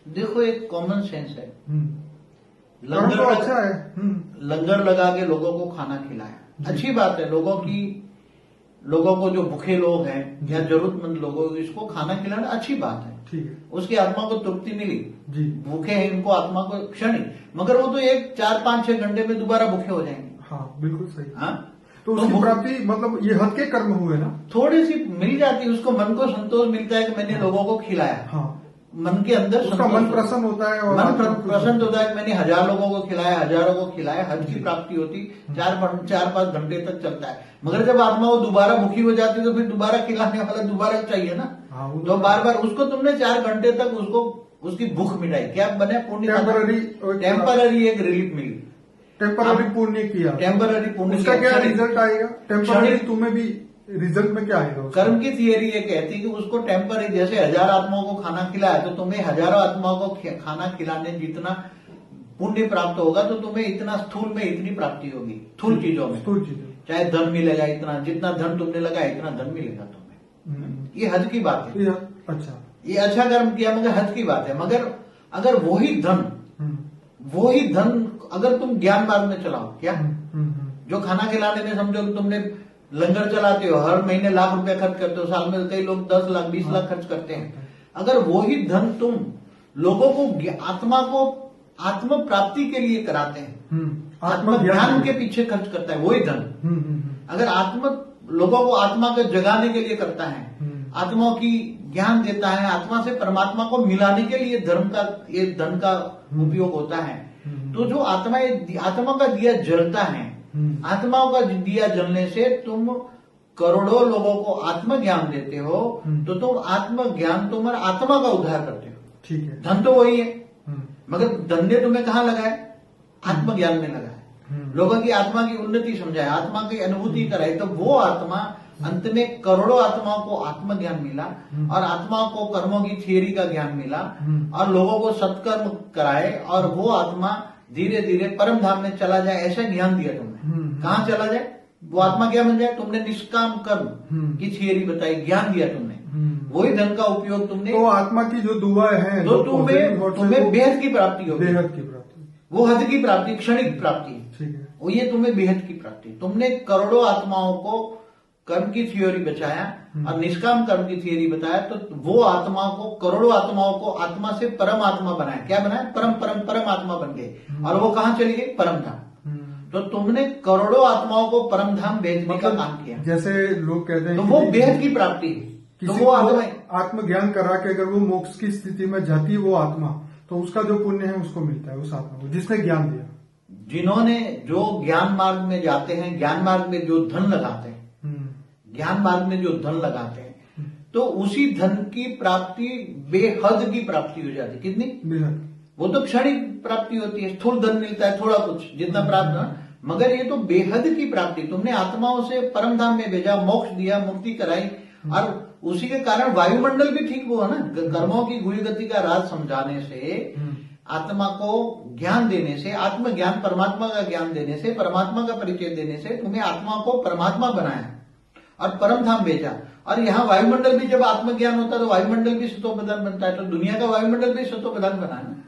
देखो एक common sense है। लंगर तो अच्छा है। लंगर लगा के लोगों को खाना खिलाया, अच्छी बात है। लोगों को जो भूखे लोग हैं या जरूरतमंद लोगों को इसको खाना खिलाना अच्छी बात है। ठीक है, उसकी आत्मा को तृप्ति मिली जी। भूखे हैं इनको आत्मा को क्षणिक, मगर वो तो एक 4-5-6 घंटे में दोबारा भूखे हो जाएंगे। हाँ बिल्कुल सही। हाँ तो उसकी प्राप्ति मतलब ये हद के कर्म हुए ना, थोड़ी सी मिल जाती है उसको, मन को संतोष मिलता है कि मैंने लोगों को खिलाया। हाँ, मन के अंदर उसका मन प्रसन्न होता है और मन प्रसन्न होता है कि मैंने 1000 लोगों को खिलाया, हजारों को खिलाया, हज की प्राप्ति होती 4-5 घंटे तक चलता है। मगर जब आत्मा वो दोबारा भूखी हो जाती है तो फिर दोबारा खिलाने वाला दोबारा चाहिए ना। तो बार बार उसको तुमने 4 घंटे तक उसको उसकी भूख मिटाई, क्या बने पुण्य, टेम्पररी एक रिलीफ मिली, टेम्पररी पुण्य किया, टेम्पररी पुण्य। उसका क्या रिजल्ट आएगा? टेम्पररी तुम्हें भी रिजल्ट में क्या आएगा? कर्म की थियरी ये कहती है कि उसको टेम्पररी, जैसे 1000 आत्माओं को खाना खिलाया तो तुम्हें हजारों आत्माओं को खाना खिलाने जितना पुण्य प्राप्त होगा तो तुम्हें इतना स्थूल में इतनी प्राप्ति होगी, स्थूल चीजों में, स्थूल चीजों, चाहे धन मिलेगा इतना, जितना धन तुमने लगाया इतना धन मिलेगा तुम्हें। ये हज की बात है। अच्छा, ये अच्छा कर्म किया मगर हज की बात है। मगर अगर वही धन अगर तुम ज्ञान मार्ग में चलाओ, क्या जो खाना खिलाने में समझो कि तुमने लंगर चलाते हो, हर महीने लाख रुपया खर्च करते हो, साल में कई लोग 10 लाख 20 लाख खर्च करते हैं। अगर वही धन तुम लोगों को आत्म प्राप्ति के लिए कराते हैं, आत्म ज्ञान के पीछे खर्च करता है वही धन, अगर लोगों को आत्मा को जगाने के लिए करता है, आत्माओं की ज्ञान देता है, आत्मा से परमात्मा को मिलाने के लिए धन का उपयोग होता है, तो जो आत्मा का दिया जलता है, आत्माओं का दिया जलने से तुम करोड़ों लोगों को आत्मज्ञान देते हो, तो तुम आत्मज्ञान तुम्हारा आत्मा का उद्धार करते हो। ठीक है, धन तो वही है, मगर धन ने तुम्हें कहाँ लगाए? आत्मज्ञान में लगाए, लोगों की आत्मा की उन्नति समझाए, आत्मा की अनुभूति कराए, तो वो आत्मा अंत में करोड़ों आत्माओं को आत्मज्ञान मिला और आत्माओं को कर्मों की थियरी का ज्ञान मिला और लोगों को सत्कर्म कराए और वो आत्मा धीरे धीरे परम धाम में चला जाए, ऐसा ज्ञान दिया तुमने। कहाँ चला जाए? वो आत्मा क्या बन जाए? तुमने निष्काम कर्म की थियरी बताई, ज्ञान दिया तुमने, वही धन का उपयोग तुमने, तो आत्मा की जो दुआएं हैं तो तुम्हें बेहद की प्राप्ति होगी, बेहद की प्राप्ति, वो हद की प्राप्ति, क्षणिक प्राप्ति, ठीक है, वो ये तुम्हें बेहद की प्राप्ति। तुमने करोड़ों आत्माओं को कर्म की थियोरी बचाया और निष्काम कर्म की थियोरी बताया, तो वो आत्मा को, करोड़ों आत्माओं को आत्मा से परम आत्मा बनाया। क्या बनाया? परम आत्मा बन गए और वो कहाँ चली गई? परम धाम। तो तुमने करोड़ों आत्माओं को परम धाम भेजने का काम किया। जैसे लोग कहते हैं तो वो बेहद की प्राप्ति है। तो वो आत्मज्ञान करा के अगर वो मोक्ष की स्थिति में जाती है वो आत्मा, तो उसका जो पुण्य है उसको मिलता है, उस आत्मा को जिसने ज्ञान दिया। जिन्होंने जो ज्ञान मार्ग में जाते हैं, ज्ञान मार्ग में जो धन लगाते हैं, ज्ञान मार्ग में जो धन लगाते हैं, तो उसी धन की प्राप्ति बेहद की प्राप्ति हो जाती है। कितनी? बेहद। वो तो क्षणिक प्राप्ति होती है, स्थूल धन मिलता है थोड़ा कुछ जितना प्राप्त, मगर ये तो बेहद की प्राप्ति। तुमने आत्माओं से परम धाम में भेजा, मोक्ष दिया, मुक्ति कराई और उसी के कारण वायुमंडल भी ठीक हुआ ना। कर्मों की गुण गति का राज समझाने से, आत्मा को ज्ञान देने से, आत्मज्ञान परमात्मा का ज्ञान देने से, परमात्मा का परिचय देने से तुम्हें आत्मा को परमात्मा बनाया और परम धाम भेजा। और यहाँ वायुमंडल भी जब आत्मज्ञान होता है तो वायुमंडल भी सतो प्रधान बनता है, तो दुनिया का वायुमंडल भी सतो प्रधान बना है।